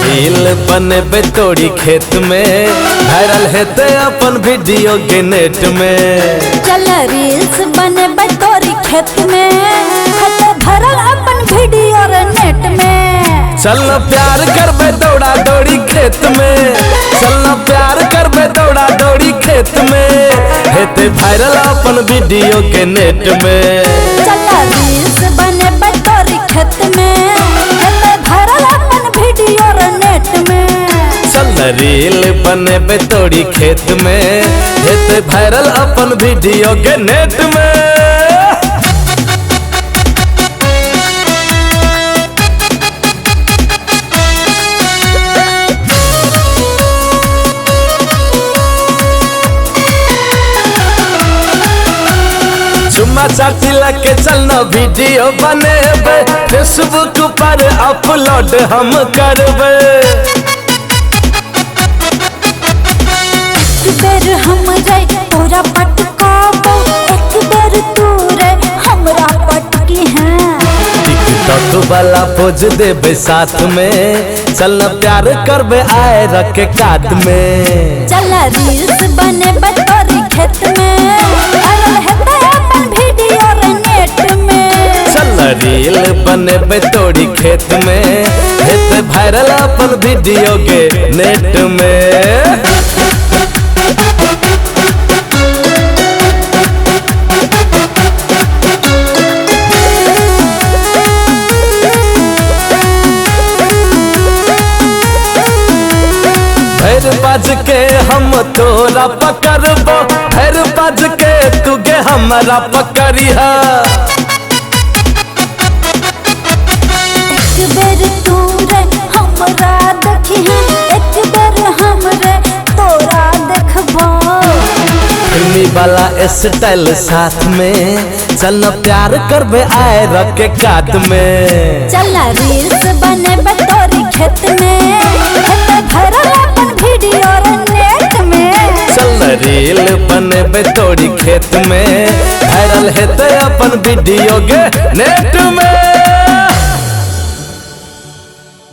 Reel बने तोड़ी खेत में वायरल है ते अपन वीडियो के नेट में। चल रील्स बने तोड़ी खेत में भरल अपन वीडियो नेट में। चल प्यार करबे दौड़ा दौड़ी खेत में, चल प्यार करबे दौड़ा दौड़ी खेत में, हेते वायरल अपन वीडियो के नेट में। चल रील्स बने तोड़ी खेत में भरल अपन वीडियो नेट में। चल रील बने तोड़ी खेत में हेते वायरल अपन वीडियो के नेट में। चुम्मा चाटी लगे चलना वीडियो बनेबे, फेसबुक पर अपलोड हम करबे। एक बेर हम रे पूरा पटकाबो, एक बेर तू रे हमरा पटकी है। टिकटॉक वाला पोज देबे साथ में, चलना प्यार करबे आए रखे काद में। चल रील्स बने तोड़ी खेत में अपन वीडियो नेट में। चल रील बने तोड़ी खेत में हेते वायरल अपन वीडियो के नेट में। भैर बाज के हम तोरा पकड़बो, भैर बाज के तुगे हमारा पकड़िहा। एक बेर तू रे हमरा देखिहा, एक बेर हम रे तोरा देखबो। फिल्मी वाला स्टाइल साथ में, चल प्यार करबे आए रखे काद में। चल रील्स बने तोड़ी खेत में भरल अपन वीडियो नेट में। चल रील बने तोड़ी खेत में वायरल हेते अपन वीडियो के नेट में।